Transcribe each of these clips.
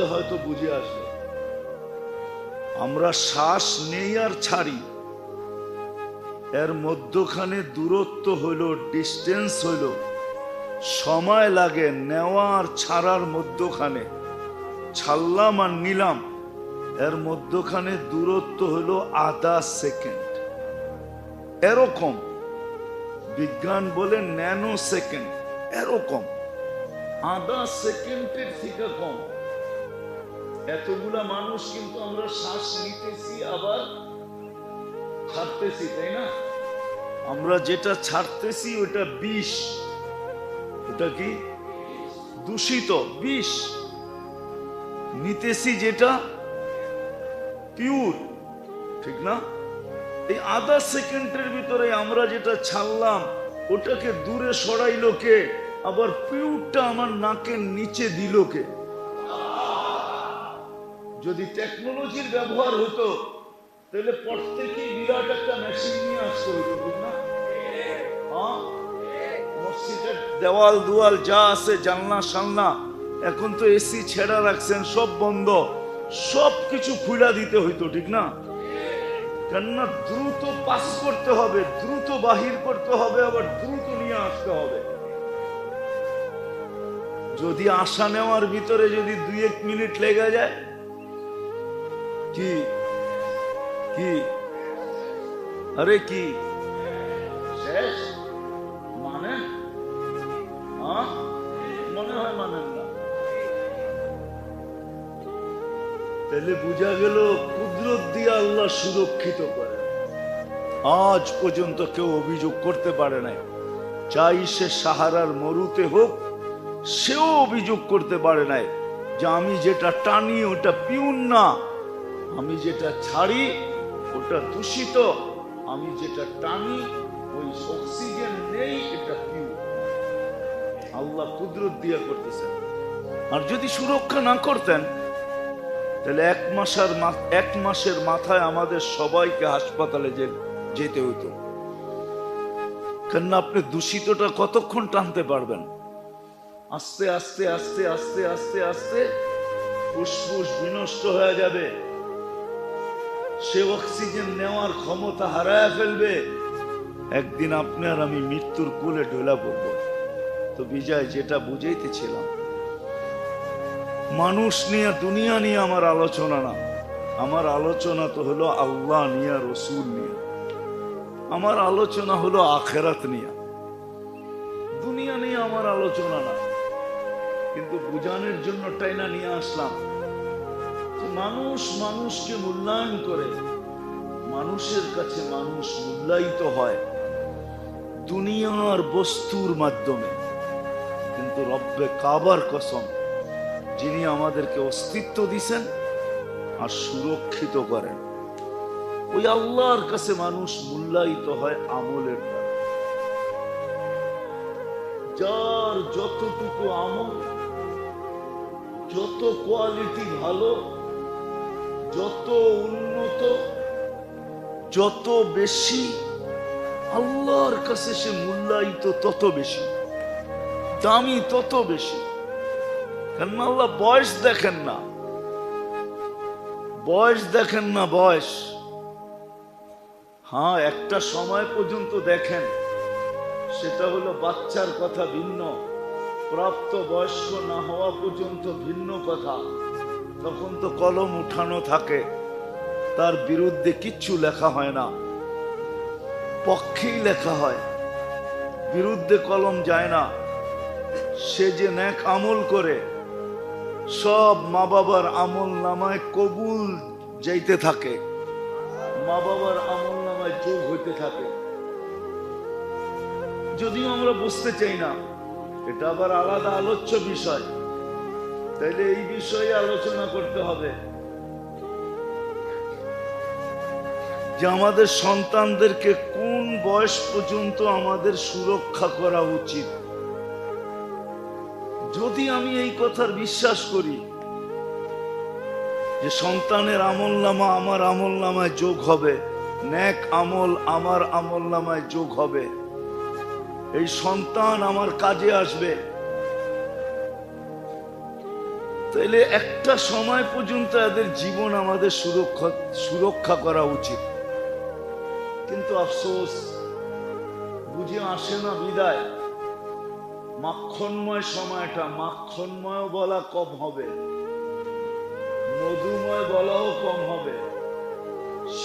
বুঝলে হয়তো বুঝে আসবে। আমরা শ্বাস নেই আর ছাড়ি, এর মধ্যখানে দূরত্ব হইল, ডিস্টেন্স হইল, সময় লাগে নেওয়া আর ছাড়ার মধ্যখানে। ছাড়লাম আর নিলাম, এর মধ্যখানে দূরত্ব হইল আধা সেকেন্ড। এরকম বিজ্ঞান বলে ন্যানো সেকেন্ড, এরকম আধা সেকেন্ডের থেকে কম। এতগুলা মানুষ কিন্তু আমরা শ্বাস নিতেছি আবার ছাড়তেছি, তাই না? আমরা যেটা ছাড়তেছি ওটা বিষ, ওটা কি দূষিত বিষ। নিতেছি যেটা পিওর, ঠিক না? এই আধা সেকেন্ডের ভিতরে আমরা যেটা ছাড়লাম ওটাকে দূরে সরাইলো কে? আবার পিওরটা আমার নাকের নিচে দিল কে? যদি টেকনোলজির ব্যবহার হতো তাহলে প্রত্যেকেই বিরাট একটা মেশিন নিয়ে আসতে হতো, ঠিক না? মসজিদের দেওয়াল দুয়াল যা আছে, জানলা সালনা, এখন তো এসি ছেড়া রাখছেন, সব বন্ধ, সব কিছু খুলে দিতে হইতো, ঠিক না? কেননা দ্রুত পাস করতে হবে, দ্রুত বাহির করতে হবে, আবার দ্রুত নিয়ে আসতে হবে। যদি আসা নেওয়ার ভিতরে যদি 2-1 মিনিট লেগে যায়, কি কি আরে কি শেষ? মানেন? মনে হয় মানেন না। তাহলে বোঝা গেল কুদরত দিয়ে আল্লাহ সুরক্ষিত করে। আজ পর্যন্ত কেউ অভিযোগ করতে পারে নাই, চাই সে সাহারার মরুতে হোক, সেও অভিযোগ করতে পারে নাই যে আমি যেটা টানি ওটা পিউন না, আমি যেটা ছাড়ি ওটা দূষিত, আমি যেটা টানি ওই অক্সিজেন নেই, এটা পিউর। আল্লাহ কুদরত দিয়ে করতেছেন। আর যদি সুরক্ষা না করতেন তাহলে 1 মাসের মাথায় আমাদের সবাইকে হাসপাতালে যেতে হতো। কেননা আপনি দূষিতটা কতক্ষণ টানতে পারবেন? আস্তে আস্তে আস্তে আস্তে আস্তে আস্তে ফুসফুস বিনষ্ট হয়ে যাবে, সে অক্সিজেন নেওয়ার ক্ষমতা হারায় ফেলবে। একদিন আপনি আর আমি মৃত্যুর কোলে ঢোলা পড়ব। তো বিজয়, যেটা বুঝাইতেছিলাম, মানুষ নিয়ে দুনিয়া নিয়ে আমার আলোচনা না, আমার আলোচনা তো হলো আল্লাহ নিয়ে, রসুল নিয়ে। আমার আলোচনা হলো আখেরাত নিয়ে, দুনিয়া নিয়ে আমার আলোচনা না। কিন্তু বুঝানোর জন্য টাইনা নিয়ে আসলাম যে মানুষ মানুষকে মূল্যায়ন করে, মানুষের কাছে মানুষ মূল্যায়িত হয় দুনিয়ার বস্তুর মাধ্যমে। কিন্তু রব্বে কাবার কসম, যিনি আমাদেরকে অস্তিত্ব দিছেন আর সুরক্ষিত করেন, ওই আল্লাহর কাছে মানুষ মূল্যায়িত হয় আমলের দ্বারা। যার যতটুকু আমল, যত কোয়ালিটি ভালো, যত উন্নত, যত বেশি, আল্লাহর কাছে সে মূল্যায়িত তত বেশি, দামি তত বেশি। কেন আল্লাহ বয়স দেখেন না, বয়স দেখেন না, বয়স হ্যাঁ একটা সময় পর্যন্ত দেখেন, সেটা হলো বাচ্চার কথা ভিন্ন, প্রাপ্ত বয়স্ক না হওয়া পর্যন্ত ভিন্ন কথা। তখন তো কলম উঠানো থাকে, তার বিরুদ্ধে কিচ্ছু লেখা হয় না, পক্ষেই লেখা হয়, বিরুদ্ধে কলম যায় না। সে যে নেক আমল করে সব মা বাবার আমল নামায় কবুল যাইতে থাকে, মা বাবার আমল নামায় যোগ হইতে থাকে। যদিও আমরা বুঝতে চাই না, এটা আবার আলাদা আলোচ্য বিষয়, তাইলে এই বিষয়ে আলোচনা করতে হবে যে আমাদের সন্তানদেরকে কোন বয়স পর্যন্ত আমাদের সুরক্ষা করা উচিত। যদি আমি এই কথার বিশ্বাস করি যে সন্তানের আমলনামা আমার আমলনামায় যোগ হবে, নেক আমল আমার আমলনামায় যোগ হবে, এই সন্তান আমার কাজে আসবে, তাইলে একটা সময় পর্যন্ত এদের জীবন আমাদের সুরক্ষা করা উচিত। কিন্তু আফসোস বুঝে আসে না বিদায়। মাখনময় সময়টা, মাখনময় বলা কম হবে, মধুময় বলাও কম হবে।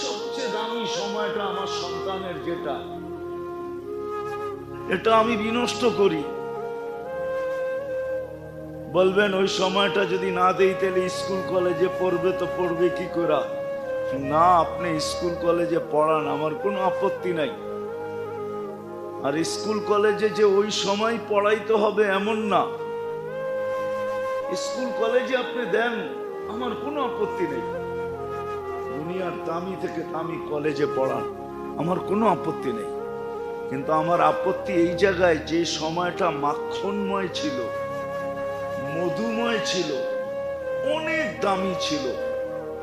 সবচেয়ে দামি সময়টা আমার সন্তানের যেটা, এটা আমি বিনষ্ট করি। বলবেন ওই সময়টা যদি না দেই তাহলে স্কুল কলেজে পড়বে, তো পড়বে কি করে? না, আপনি স্কুল কলেজে পড়ান, আমার কোনো আপত্তি নাই। আর স্কুল কলেজে যে ওই সময় পড়াইতে হবে এমন না, স্কুল কলেজে আপনি দেন, আমার কোনো আপত্তি নেই। দুনিয়ার দামি থেকে দামি কলেজে পড়ান, আমার কোনো আপত্তি নেই। কিন্তু আমার আপত্তি এই জায়গায়, যে সময়টা মাখনময় ছিল, মধুময় ছিল, অনেক দামি ছিল,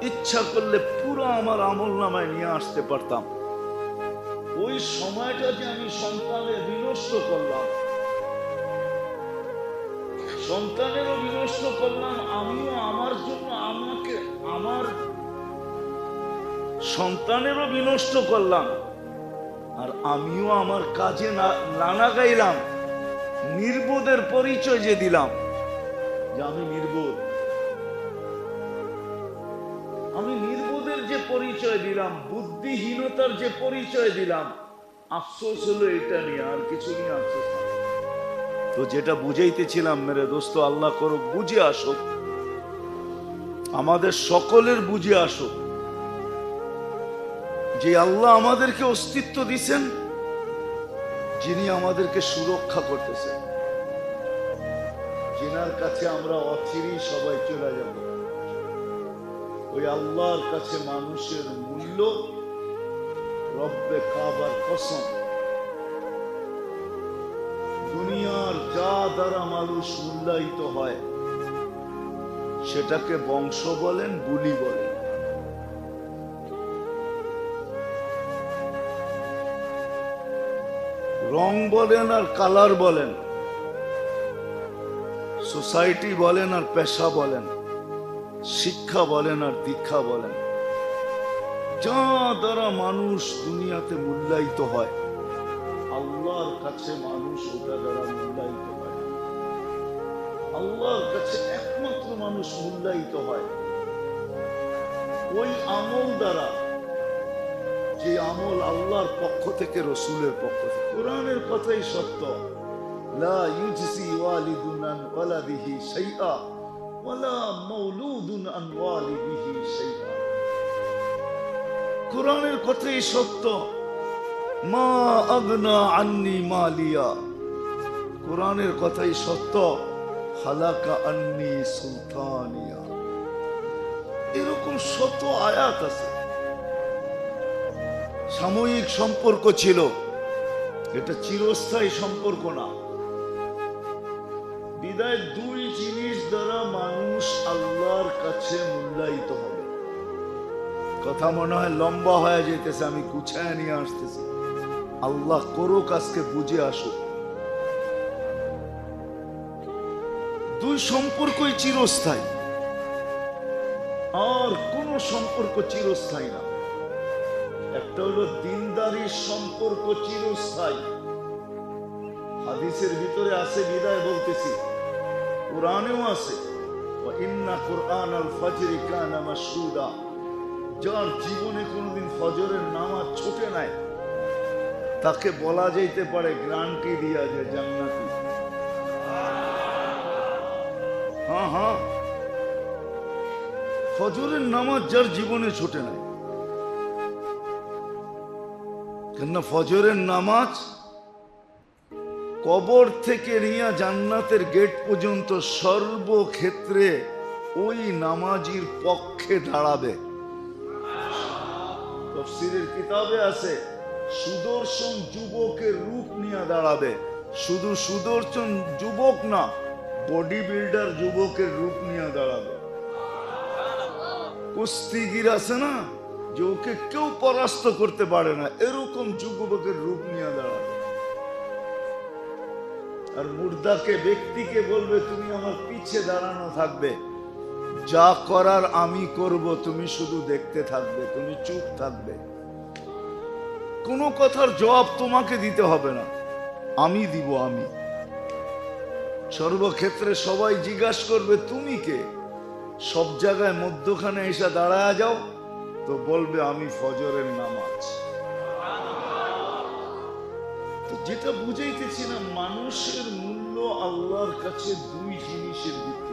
ইচ্ছা করলে পুরো আমার আমল নামায় নিয়ে আসতে পারতাম। ওই সময়টা যে আমি সন্তানের বিনষ্ট করলাম, সন্তানেরও বিনষ্ট করলাম, আমিও আমার জন্য আমার সন্তানেরও বিনষ্ট করলাম, আর আমিও আমার কাজে নানা গাইলাম। নির্বোধের পরিচয় যে দিলাম যে আমি নির্বোধ, আমি নির্বোধের যে পরিচয় দিলাম, বুদ্ধিহীনতার যে পরিচয় দিলাম, আফসোস হলো এটা নিয়ে, আর কিছু নিয়ে আফসোস না। তো যেটা বুঝাইতেছিলাম মেরে দোস্ত, আল্লাহ করুক বুঝে আসুক, আমাদের সকলের বুঝে আসুক যে আল্লাহ আমাদেরকে অস্তিত্ব দিছেন, যিনি আমাদেরকে সুরক্ষা করতেছেন, যিনার কাছে আমরা অচিরেই সবাই চলে যাব। ওই আল্লাহর কাছে মানুষের মূল্য, রব্বে কাবার কসম, দুনিয়ার যা দ্বারা মানুষ মূল্যায়িত হয় সেটাকে বংশ বলেন, বুলি বলেন। রং বলেন আর কালার বলেন, সোসাইটি বলেন আর পেশা বলেন, শিক্ষা বলেন আর দীক্ষা বলেন, যা দ্বারা মানুষ দুনিয়াতে মূল্যায়িত হয়, আল্লাহর কাছে মানুষ ওটা দ্বারা মূল্যায়িত হয়। আল্লাহর কাছে একমাত্র মানুষ মূল্যায়িত হয় ওই আমল দ্বারা, যে আমল আল্লাহর পক্ষ থেকে, রসুলের পক্ষ থেকে। কোরআনের কথাই সত্য, লা ইউজসি ওয়ালিদুন আন ওয়ালাদিহি শাইআ ওয়ালা মাউলুদুন আন ওয়ালিদিহি শাইআ। কোরআনের কথাই সত্য, মা আগনা আন্নি মালিয়া। কোরআনের কথাই সত্য, হালাকা আন্নি সুলতানিয়া। এরকম শত আয়াত আছে। সাময়িক সম্পর্ক ছিল, এটা চিরস্থায়ী সম্পর্ক না। বিদায় দুই জিনিস দ্বারা মানুষ আল্লাহর কাছে মূল্যায়িত হবে। কথা মনে হয় লম্বা হয়ে যেতেছে, আমি গুছায় নিয়ে আসতেছি। আল্লাহ করুক আজকে বুঝে আসুক। দুই সম্পর্কই চিরস্থায়ী, আর কোন সম্পর্ক চিরস্থায়ী না। একটা হলো দিনদারির সম্পর্ক, চিরস্থায়ী। হাদিসের ভিতরে আছে, বিদায় বলতেছি, কোরআনেও আছে, ইন্না কুরআনাল ফাজরি কানা মাশহুদা। যার জীবনে কোনোদিন ফজরের নামাজ ছুটে নাই, তাকে বলা যাইতে পারে গ্যারান্টি দিয়া যে জান্নাতি। হ্যাঁ হ্যাঁ, ফজরের নামাজ যার জীবনে ছুটে নাই, কেননা ফজরের নামাজ কবর থেকে নিয়ে জান্নাতের গেট পর্যন্ত সর্বক্ষেত্রে ওই নামাজির পক্ষে দাঁড়াবে। তাফসীরের কিতাবে আছে, সুদর্শন যুবকের রূপ নিয়ে দাঁড়াবে। শুধু সুদর্শন যুবক না, বডি বিল্ডার যুবকের রূপ নিয়ে দাঁড়াবে। কুস্তিগির আছে না, যে ওকে কেউ পরাস্ত করতে পারে না, এরকম যুবকের রূপ নিয়ে দাঁড়াবে। আর মুর্দাকে, ব্যক্তিকে বলবে তুমি আমার পিছে দাঁড়ানো থাকবে, যা করার আমি করব, তুমি শুধু দেখতে থাকবে, তুমি চুপ থাকবে, কোনো কথার জবাব তোমাকে দিতে হবে না, আমি দিব। আমি সর্বক্ষেত্রে সবাই জিজ্ঞাসা করবে তুমি কে, সব জায়গায় মধ্যখানে এসে দাঁড়ায় যাও তো বলবে আমি ফজরের নামাজ। তো যেটা বুঝাইতেছি না, মানুষের মূল্য আল্লাহর কাছে দুই জিনিসের ভিত্তিতে।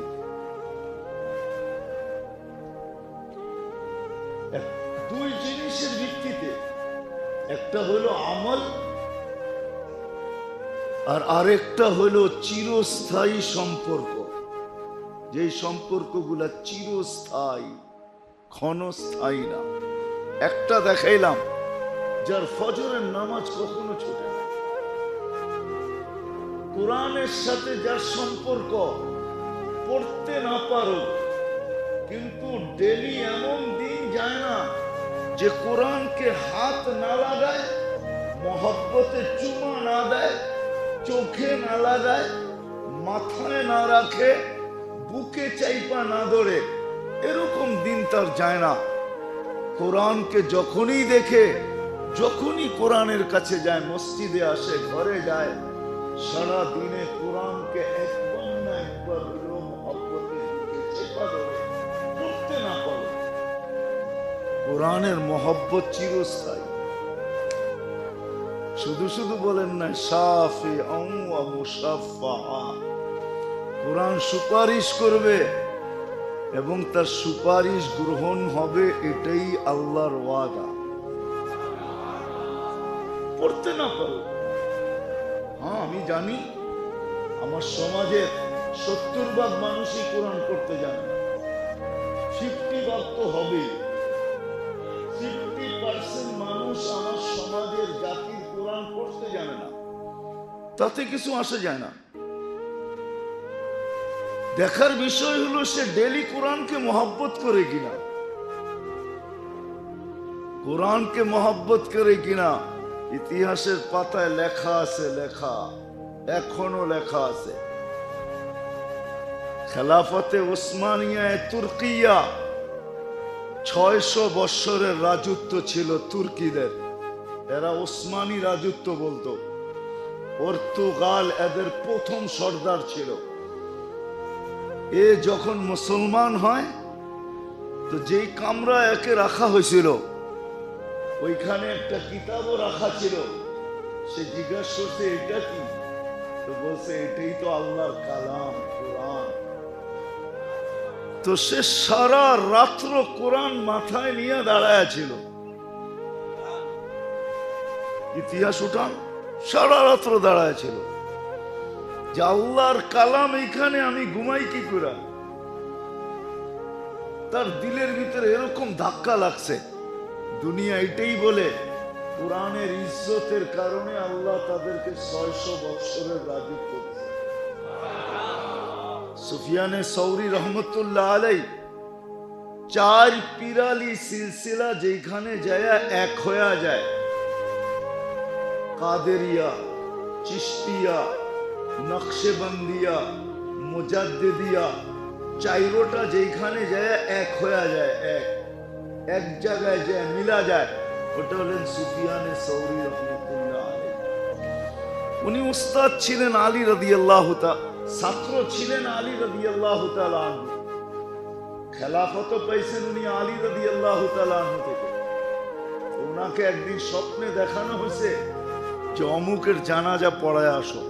দুই জিনিসের ভিত্তিতে, একটা হলো আমল আর আরেকটা হলো চিরস্থায়ী সম্পর্ক। যে সম্পর্কগুলা চিরস্থায়ী, ক্ষণস্থায়ী না। একটা দেখাইলাম, যার ফজরের নামাজ কখনো ছোটে না, কোরআনের সাথে যার সম্পর্ক, পড়তে না পারো কিন্তু ডেলি এমন দিন যায় না যে কোরআনকে হাত না লাগায়, মহব্বতে চুমা না দেয়, চোখে না লাগায়, মাথায় না রাখে, বুকে চাইপা না ধরে, এরকম দিন তার যায় না। কোরআনকে যখনই দেখে, যখনই কোরআনের কাছে যায়, মসজিদে আসে, ঘরে যায়, সারা দিনে কোরআনকে একবার না একবার হলেও মহব্বতের বুকে চেপা ধরে, পড়তে না পারে। কোরআনের মহব্বত চিরস্থায়ী। শুধু শুধু বলেন না শাফিআন ওয়া মুশাফফা, কোরআন সুপারিশ করবে এবং তার সুপারিশ গ্রহণ হবে, এটাই আল্লাহর ওয়াদা। পড়তে না পারো, হ্যাঁ আমি জানি আমার সমাজের 70% মানুষই কোরআন পড়তে জানে না, 50% তো হবে। 50% মানুষ আমার সমাজের জাতির কোরআন পড়তে জানে না, তাতে কিছু আসে যায় না। দেখার বিষয় হলো সে ডেলি কোরআনকে মহব্বত করে কিনা, কোরআনকে মহব্বত করে কিনা। ইতিহাসের পাতায় লেখা আছে, লেখা এখনো লেখা আছে, খেলাফতে ওসমানিয়ায় তুর্কিয়া 600 বৎসরের রাজত্ব ছিল তুর্কিদের, এরা ওসমানী রাজত্ব বলতো। পর্তুগাল এদের প্রথম সর্দার ছিল। এ যখন মুসলমান হয় তো যেই কামরা একে রাখা হয়েছিল, ওইখানে একটা কিতাবও রাখা ছিল। সে জিজ্ঞাসা করছে এটা কি, তো বলছে এটাই তো আল্লাহর কালাম কোরআন। তো সে সারা রাত্র কোরআন মাথায় নিয়ে দাঁড়ায় ছিল। ইতিহাস উঠান, সারা রাত্র দাঁড়ায় ছিল যে আল্লাহর কালাম এইখানে আমি ঘুমাই কি করে। তার দিলের ভিতরে এরকম ধাক্কা লাগছে, দুনিয়া এটাই বলে কোরআনের ইজ্জতের কারণে আল্লাহ তাদেরকে 600 বৎসরের রাজত্ব দিয়েছে। সুফিয়ানে সৌরি রহমতুল্লাহ আলাইহি 4 পিরালি সিলসিলা যেখানে যায় এক হয়ে যায়, কাদেরিয়া, চিশতিয়া, নকশবন্দিয়া, মুজাদ্দিদিয়া, 4টা যেখানে যায় এক হয়ে যায়, এক জায়গায় যায় মিলা যায়, ওটা হলেন সুফিয়ানে সৌরি রহমতুল্লাহ আলাইহি। উনি উস্তাদ ছিলেন আলী রাদিয়াল্লাহু তাআলা, ছাত্র ছিলেন আলী রাদিয়াল্লাহু তাআলা আনহু। খেলাফত পাইছেন উনি আলী রাদিয়াল্লাহু তাআলা আনহু থেকে। ওনাকে একদিন স্বপ্নে দেখানো হয়েছে যে অমুকের জানাজা পড়ায় আসো।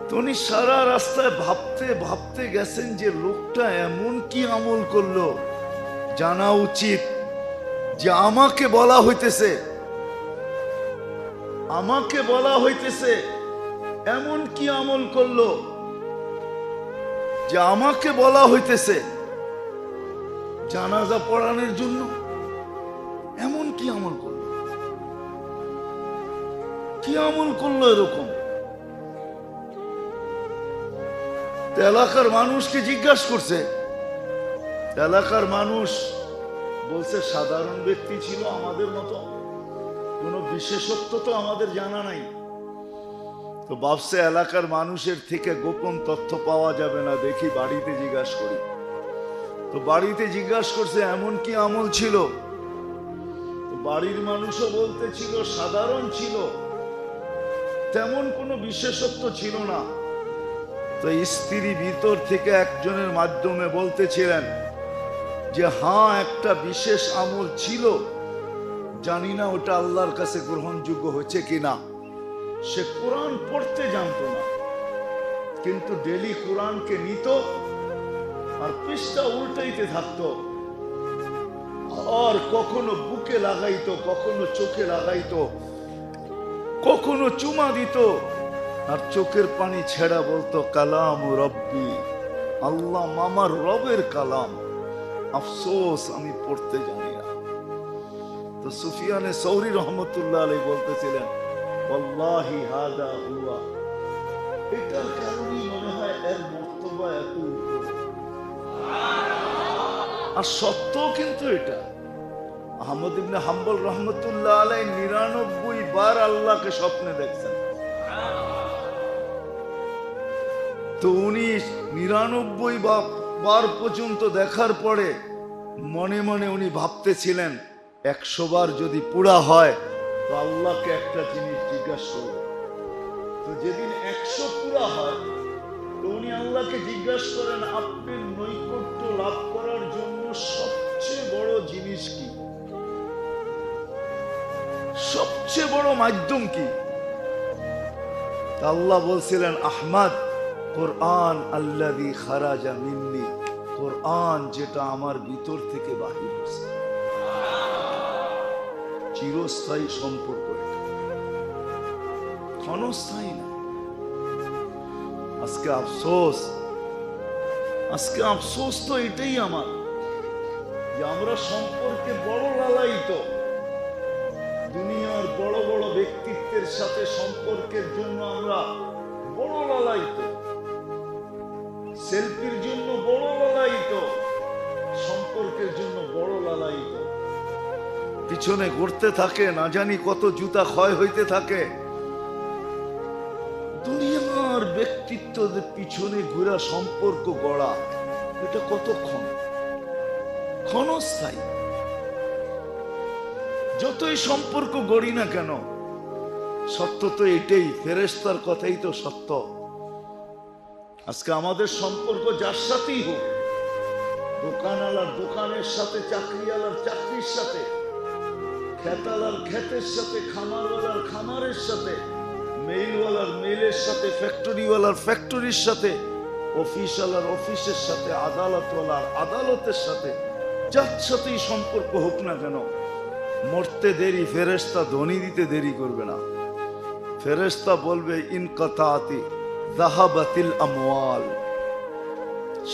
তো উনি সারা রাস্তায় ভাবতে ভাবতে গেছেন যে লোকটা এমন কি আমল করলো, জানা উচিত যে আমাকে বলা হইতেছে এমন কি আমল করলো, যে আমাকে বলা হইতেছে জানাজা পড়ানোর জন্য, এমন কি আমল করলো, কি আমল করলো এরকম। এলাকার মানুষকে জিজ্ঞাসা করছে, এলাকার মানুষ বলছে সাধারণ ব্যক্তি ছিল আমাদের মতো, কোনো বিশেষত্ব তো আমাদের জানা নাই। তো ভাবছে এলাকার মানুষের থেকে গোপন তথ্য পাওয়া যাবে না, দেখি বাড়িতে জিজ্ঞাসা করি। তো বাড়িতে জিজ্ঞাসা করছে এমন কি আমল ছিল? তো বাড়ির মানুষও বলতেছিল সাধারণ ছিল, তেমন কোনো বিশেষত্ব ছিল না। তো স্ত্রী ভিতর থেকে একজনের মাধ্যমে বলতেছিলেন যে হ্যাঁ, একটা বিশেষ আমল ছিল, জানি না ওটা আল্লাহর কাছে গ্রহণযোগ্য হচ্ছে কিনা। সে কোরআন পড়তে জানতো না, কিন্তু ডেলি কোরআনকে নিত আর পৃষ্ঠা উল্টাইতে থাকতো, আর কখনো বুকে লাগাইতো, কখনো চোখে লাগাইতো, কখনো চুমা দিত, আর চোখের পানি ছেড়া বলতো কালাম রব্বি, আল্লাহ মামার রবের কালাম, আফসোস আমি পড়তে জানি না। তো সুফিয়ানে সৌরি রহমতুল্লাহ আলাইহি বলতেছিলেন ওয়াল্লাহি হাদা হুয়া, এটার কারণেই মনে হয় এর মর্তবা এত উপরে। আর সত্য কিন্তু এটা। আহমদ ইবনে হাম্বল রহমতুল্লাহ আলাইহি 99 বার আল্লাহকে স্বপ্নে দেখছেন। তো উনি 99 বার পর্যন্ত দেখার পরে মনে মনে উনি ভাবতেছিলেন 100 বার যদি পুরা হয় তো আল্লাহকে একটা জিনিস জিজ্ঞাসা করবে। তো যেদিন 100 পুরা হয় তো উনি আল্লাহকে জিজ্ঞাসা করেন আপনার নৈকট্য লাভ করার জন্য সবচেয়ে বড় জিনিস কি, সবচেয়ে বড় মাধ্যম কি? আল্লাহ বলছিলেন আহমদ কোরআন আল্লাযী খারাজা মিন্নি, কোরআন যেটা আমার ভিতর থেকে বাহির হয়েছে। চিরস্থায়ী সম্পর্ক, ক্ষণস্থায়ী না। আজকে আফসোস তো এটাই আমার, যে আমরা সম্পর্কে বড় লালায়িত, দুনিয়ার বড় বড় ব্যক্তিত্বের সাথে সম্পর্কের জন্য আমরা বড় লালায়িত, সেলফির জন্য বড় লালায়িত, সম্পর্কের জন্য বড় লালায়িত। পিছনে ঘুরতে থাকে, না জানি কত জুতা ক্ষয় হইতে থাকে। দুনিয়ার ব্যক্তিত্বদের পিছনে ঘুরা সম্পর্ক গড়া, এটা কতক্ষণ? ক্ষণস্থায়ী। যতই সম্পর্ক গড়ি না কেন, সত্য তো এটাই, ফেরেশতার কথাই তো সত্য। আজকে আমাদের সম্পর্ক যার সাথেই হোক, দোকানওয়ালার দোকানের সাথে, চাকরিওয়ালার চাকরির সাথে, খেতালার খেতের সাথে, খামারওয়ালার খামারের সাথে, মেইলওয়ালার মেইলের সাথে, ফ্যাক্টরিওয়ালার ফ্যাক্টরির সাথে, অফিসওয়ালার অফিসের সাথে, আদালতওয়ালার আদালতের সাথে, যার সাথেই সম্পর্ক হোক না কেন, মরতে দেরি, ফেরেশতা ধ্বনি দিতে দেরি করবে না। ফেরেশতা বলবে ইনকাতাতি যাহাবাতিল আমওয়াল,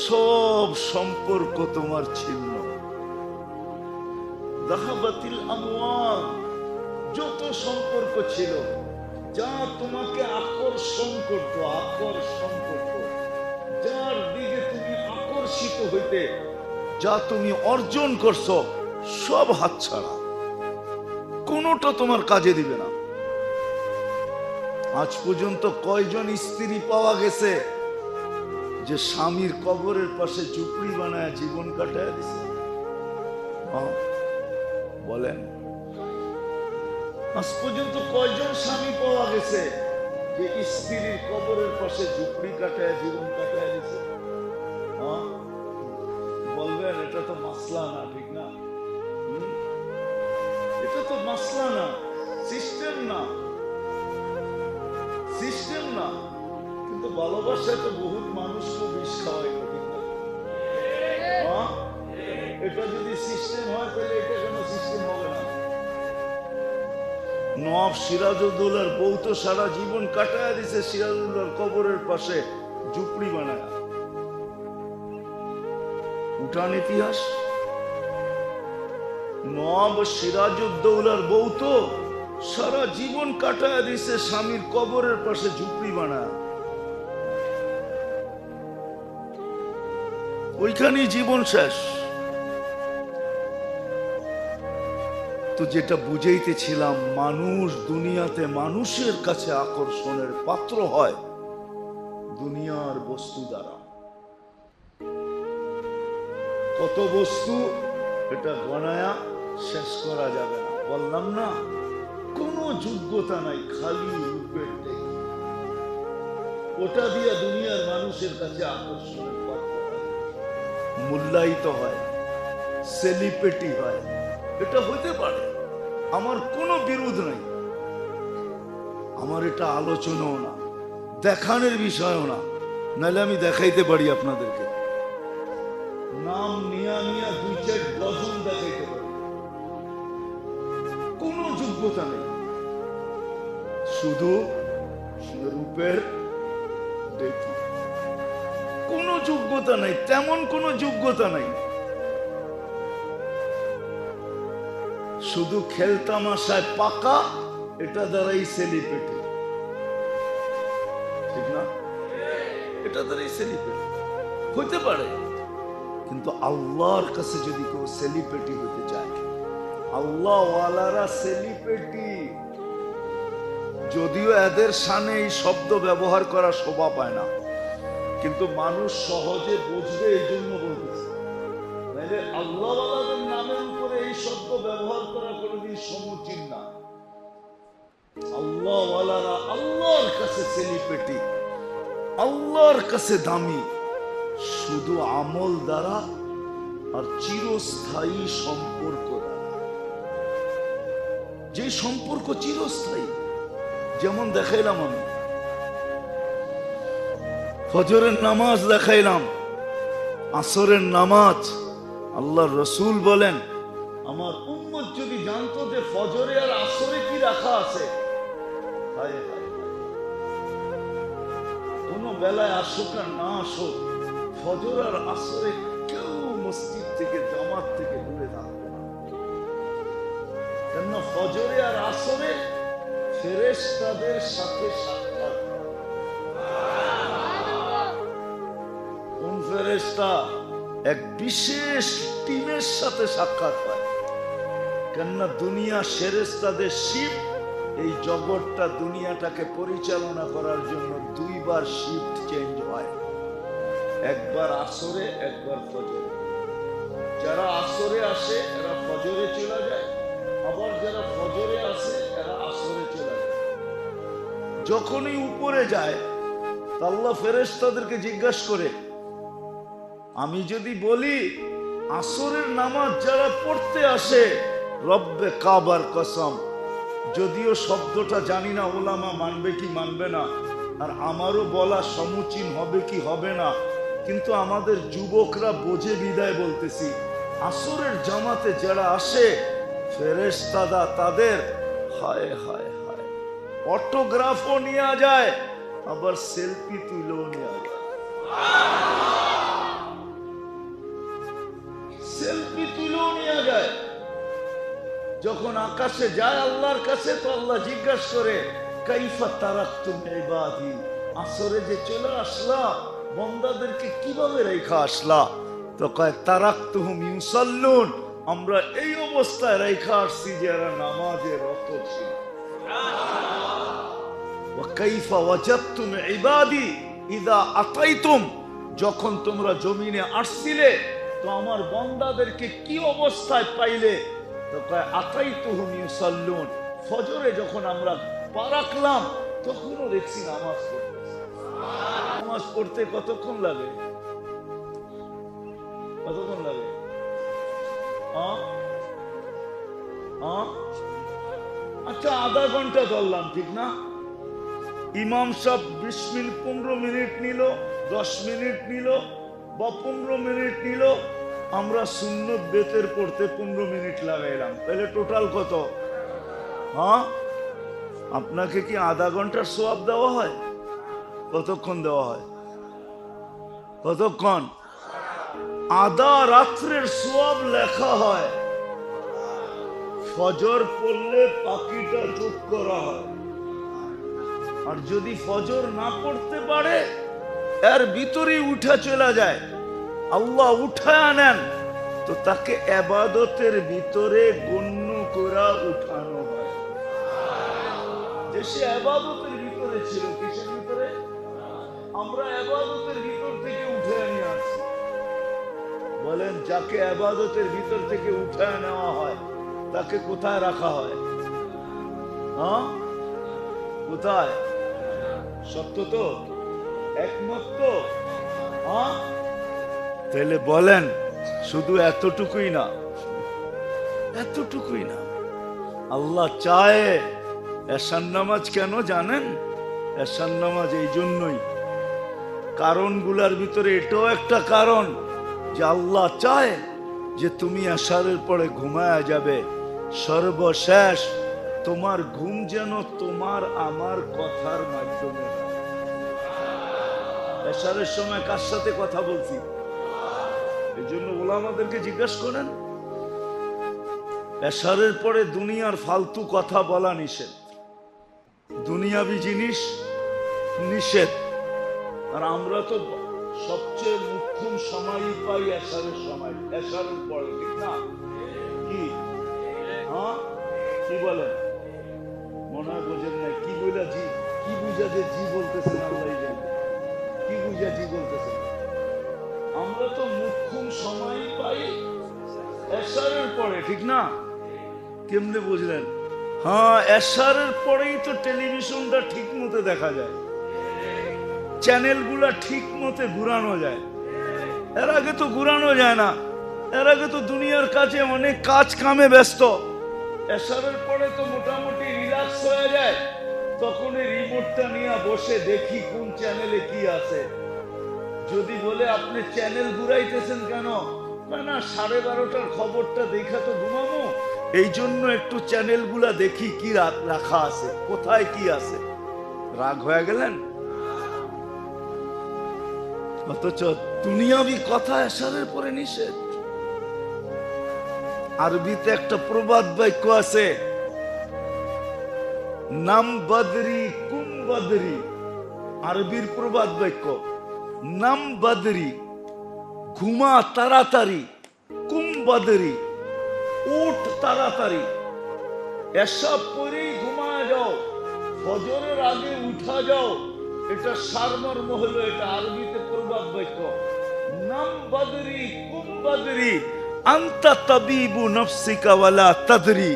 সব সম্পর্ক তোমার ছিন্ন। যাহাবাতিল আমওয়াল, যত সম্পর্ক ছিল, যা তোমাকে আকর্ষণ করত, যার দিকে তুমি আকর্ষিত হইতে, যা তুমি অর্জন করছো, সব হাতছাড়া, কোনোটা তোমার কাজে দিবে না। আজ পর্যন্ত কয়জন স্ত্রী পাওয়া গেছে যে স্বামীর কবরের পাশে ঝুপড়ি বানায় জীবন কাটায় দিছে? বলেন, আজ পর্যন্ত কয়জন স্বামী পাওয়া গেছে যে স্ত্রীর কবরের পাশে ঝুপড়ি কাটায় জীবন কাটায় দিছে? বলবেন এটা তো মাসলা না, ঠিক না? এটা তো মাসলা না, সিস্টেম না, সিস্টেম না। কিন্তু ভালোবাসায় তো বহুত মানুষকে বিষ খাওয়াই, ঠিক না? এটা যদি সিস্টেম হয় তাহলে এটা কেন সিস্টেম হবে না? নওয়াব সিরাজউদ্দৌলার বউ তো সারা জীবন কাটায় দিছে সিরাজউদ্দৌলার কবরের পাশে ঝুপড়ি বানায়। উঠান ইতিহাস, নওয়াব সিরাজউদ্দৌলার বউ তো সারা জীবন কাটায় দিছে স্বামীর কবরের পাশে ঝুপড়ি বানায়, ওইখানেই জীবন শেষ। তো যেটা বুঝাইতেছিলাম, মানুষ দুনিয়াতে মানুষের কাছে আকর্ষণের পাত্র হয় দুনিয়ার বস্তু দ্বারা। কত বস্তু এটা গণায়া শেষ করা যাবে না। বললাম না, কোনো যোগ্যতা নাই, খালি রূপের টেক। ওটা দিয়ে দুনিয়ার মানুষের কাছে আকর্ষণের পাত্র হয়, মূল্যায়িত হয়, সেলিব্রিটি হয়। এটা হতে পারে, আমার কোনো বিরোধ নাই। আমার এটা আলোচনাও না, দেখানোর বিষয়ও না, নাহলে আমি দেখাইতে পারি আপনাদেরকে। নাম নিয়া নিয়া 2-4 ডজন দেখাইতে পারি, কোনো যোগ্যতা নেই, শুধু রূপের দেখি। কোনো যোগ্যতা নাই, তেমন কোনো যোগ্যতা নাই, শুধু খেলতামাশায় পাকা, এটা দ্বারাই সেলিব্রিটি। ঠিক না? এটা দ্বারাই সেলিব্রিটি হতে পারে। কিন্তু আল্লাহর কাছে যদি কেউ সেলিব্রিটি হতে চায়, আল্লাহ ওয়ালারা সেলিব্রিটি। যদিও এদের সামনে এই শব্দ ব্যবহার করা শোভা পায় না, কিন্তু মানুষ সহজে বুঝবে এই জন্য বলতেছে। নাইলে আল্লাহ ওয়ালাদের নামের উপরে এই শব্দ ব্যবহার করা কোনোদিন সমুচিত না। আল্লাহ ওয়ালারা আল্লাহর কাছে সেলিব্রিটি, আল্লাহর কাছে দামি, শুধু আমল দ্বারা আর চিরস্থায়ী সম্পর্ক দ্বারা। যে সম্পর্ক চিরস্থায়ী, যেমন দেখাইলাম আমি ফজরের নামাজ, দেখাইলাম আসরের নামাজ। আল্লাহর রসুল বলেন, আমার উম্মত যদি জানতো যে ফজরে আর আসরে কি রাখা আছে, হায় হায়, কোন বেলায় আসুক আর না আসুক, ফজর আর আসরে কেউ মসজিদ থেকে, জামাত থেকে দূরে থাকবে না। কেন? ফজরে আর আসরে ফেরেশতাদের সাথে সাক্ষাৎ। কোন ফেরেশতা? এক বিশেষ টিমের সাথে সাক্ষাৎ হয়। কেননা দুনিয়া ফেরেশতাদের শিফট, এই জগৎটা দুনিয়াটাকে পরিচালনা করার জন্য 2 বার শিফট চেঞ্জ হয়, একবার আসরে, একবার ফজরে। যারা আসরে আসে এরা ফজরে চলে যায়, আবার যারা ফজরে আসে এরা আসরে চলে যায়। যখনই উপরে যায় আল্লাহ ফেরেশতাদেরকে জিজ্ঞাসা করে, আমি যদি বলি আসরের নামাজ যারা পড়তে আসে, রব্বে কাবার কসম, যদিও শব্দটা জানি না ওলামা মানবে কি মানবে না, আর আমারও বলা সমুচীন হবে কি হবে না, কিন্তু আমাদের যুবকরা বোঝে বিদায় বলতেছি, আসরের জামাতে যারা আসে ফেরেশতারা তাদের হায় হায় হায় অটোগ্রাফও নেওয়া যায়, আবার সেলফি তুলেও নেওয়া যায়। সেলফি তুলেও নেওয়া যায়। যখন আকাশে যায় আল্লাহর কাছে, তো আল্লাহ জিজ্ঞাসা করে, কাইফা তারাকতুম ইবাদি, আসরে যে চলে আসলা বান্দাদেরকে কিভাবে রেখা আসলা? তো কয় তারাকতুহুম ইউসাল্লুন, আমরা এই অবস্থায় রেখা আসছি যে এরা নামাজে রত ছিল। ওয়া কাইফা ওয়াজাদতুম ইবাদি ইযা আতাইতুম, যখন তোমরা জমিনে আসছিলে তো আমার বান্দাদেরকে কি অবস্থায় পাইলে? তো কয় আতাইতুহুম ইউসাল্লুন, ফজরে যখন আমরা পা রাখলাম তখনও দেখছি নামাজ পড়তেছে। নামাজ পড়তে কতক্ষণ লাগে? কতক্ষণ লাগে? আচ্ছা, আধা ঘন্টা ধরলাম, ঠিক না? ইমাম সাহেব 20 মিনিট 15 মিনিট নিল, 10 মিনিট নিল বা 15 মিনিট নিল, আমরা সুন্নত বেতের পড়তে 15 মিনিট লাগাইলাম, তাহলে টোটাল কত? আপনাকে কি আধা ঘন্টার সওয়াব দেওয়া হয়? কতক্ষণ দেওয়া হয়? কতক্ষণ? আধা রাত্রের সওয়াব লেখা হয়। ফজর পড়লে বাকিটা যোগ করা হয়। আর যদি ফজর না পড়তে পারে, এর ভিতরেই উঠা চলে যায়, আল্লাহ উঠায় আনেন, তো তাকে ইবাদতের ভিতরে গণ্য করে উঠানো হয়। যে সে ইবাদতের ভিতরে ছিল, কিসের ভিতরে? আমরা ইবাদতের ভিতর থেকে উঠে নিয়ে আসছি। বলেন, যাকে ইবাদতের ভিতর থেকে উঠে নেওয়া হয় তাকে কোথায় রাখা হয়? হ্যাঁ, কোথায়? সত্য তো, একমত তো? হ্যাঁ, তাহলে বলেন, শুধু এতটুকুই না, এতটুকুই না, আল্লাহ চায় এশার নামাজ কেন জানেন? এশার নামাজ এই জন্যই, কারণগুলার ভিতরে এটাও একটা কারণ যে আল্লাহ চায় যে তুমি এশারের পরে ঘুমায়া যাবে, সর্বশেষ তোমার ঘুম যেন তোমার আমার কথার মাধ্যমে। এশারের সময় কার সাথে কথা বলছি? এই জন্য ওলামাদেরকে জিজ্ঞাসা করেন, এশারের পরে দুনিয়ার ফালতু কথা বলা নিষেধ, দুনিয়াবি জিনিস নিষেধ। আর আমরা তো সবচেয়ে মুখ্যম সময় পাই এশারের সময়, এশারের পরে, ঠিক না? কি হ্যাঁ, কি বলেন? মনে হয় বোঝেন না। কি বুঝা জি, কি বুঝা যে জি বলতেছেন? আল্লাহ জানে কি বুঝা জি বলতেছেন। আমরা তো মুখ্যম সময় পাই এশারের পরে, ঠিক না? কেমনে বুঝলেন? হ্যাঁ, এশারের পরেই তো টেলিভিশনটা ঠিক মতো দেখা যায়, চ্যানেলগুলা ঠিক মতো ঘুরানো যায়। এর আগে তো ঘুরানো যায় না, এর আগে তো দুনিয়ার কাছে অনেক কাজ কামে ব্যস্ত। এশারের পরে তো মোটামুটি রিল্যাক্স হয়ে যায়, তখন এই রিমোটটা নিয়ে বসে দেখি কোন চ্যানেলে কি আছে। যদি বলে আপনি চ্যানেল ঘুরাইতেছেন কেন? না, 12:30টার খবরটা দেখা তো ঘুমাবো, এই জন্য একটু চ্যানেলগুলা দেখি কি রাখা আছে, কোথায় কি আছে। রাগ হয়ে গেলেন? অথচ দুনিয়াবি কথা এশারের পরে নিষেধ। আরবিতে একটা প্রবাদ বাক্য আছে, নাম বদরি কুম বদরি। আরবির প্রবাদ বাক্য, নাম বদরি, ঘুমা তাড়াতাড়ি, কুম বদরি, উঠ তাড়াতাড়ি। এসব পরেই ঘুমা যাও, ফজরের আগে উঠা যাও। এটা সারমর্ম হলো, এটা আরবিতে প্রবাদ বাক্য। নাম বদরি কুম বদরি, আনতা তাবিবু নফসিকা ওয়ালা তাদরি।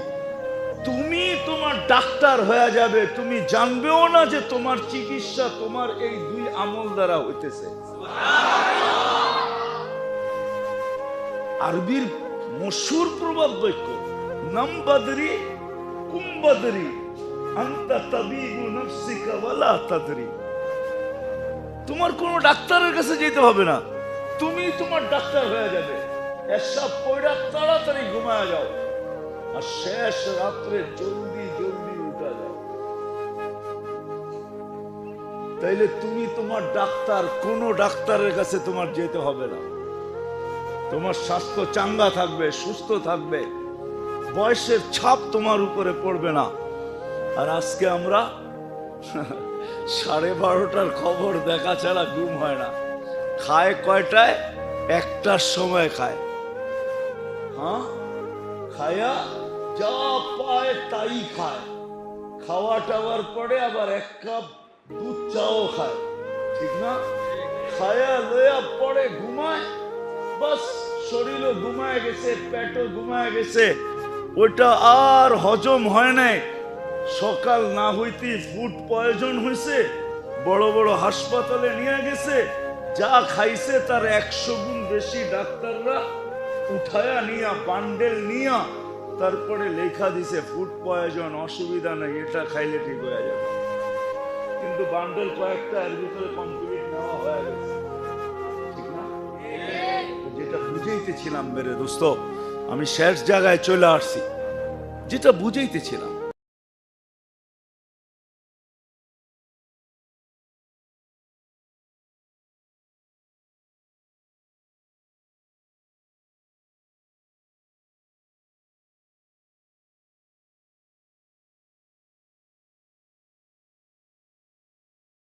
তুমি তোমার ডাক্তার হয়ে যাবে, তুমি জানবেও না যে তোমার চিকিৎসা তোমার এই দুই আমল দ্বারা হইতেছে। আরবির মশহুর প্রবাদ বাক্য, নাম বদরি কুম বদরি, আনতা তাবিবু নফসিকা ওয়ালা তাদরি। তোমার কোনো ডাক্তারের কাছে যেতে হবে না, তুমি তোমার ডাক্তার হয়ে যাবে। এসব পয়রা তাড়াতাড়ি ঘুমায় যাও, আর শেষ রাত্রে জলদি জলদি উঠা যাও। তাইলে তুমি তোমার ডাক্তার, কোন ডাক্তারের কাছে তোমার যেতে হবে না। তোমার স্বাস্থ্য চাঙ্গা থাকবে, সুস্থ থাকবে, বয়সের ছাপ তোমার উপরে পড়বে না। আর আজকে আমরা 12:30টার খবর দেখা ছাড়া ঘুম হয় না। খায় কয়টায়? 1টার সময় খায়। হ্যাঁ, খায়া যা পায় তাই খায়। খাওয়া টাওয়ার পরে আবার 1 কাপ দুধ চাও খায়, ঠিক না? খায়া লয়া পরে ঘুমায়, বাস শরীরও ঘুমায় গেছে, পেটও ঘুমায় গেছে, ওইটা আর হজম হয় নাই। সকাল না হইতে ফুড পয়জন হয়েছে, বড় বড় হাসপাতালে নিয়ে গেছে, যা খাইছে তার 100 গুণ বেশি ডাক্তাররা উঠায়া নিয়া বান্ডেল নিয়া তারপরে লেখা দিছে ফুড পয়জন, অসুবিধা নাই, এটা খাইলে ঠিক হয়ে যাবে। কিন্তু বান্ডেল কয়েকটা এর ভিতরে কমপ্লিট নেওয়া হয়ে গেছে, ঠিক না? যেটা বুঝাইতেছিলাম মেরে দোস্ত, আমি শেষ জায়গায় চলে আসছি, যেটা বুঝাইতেছিলাম,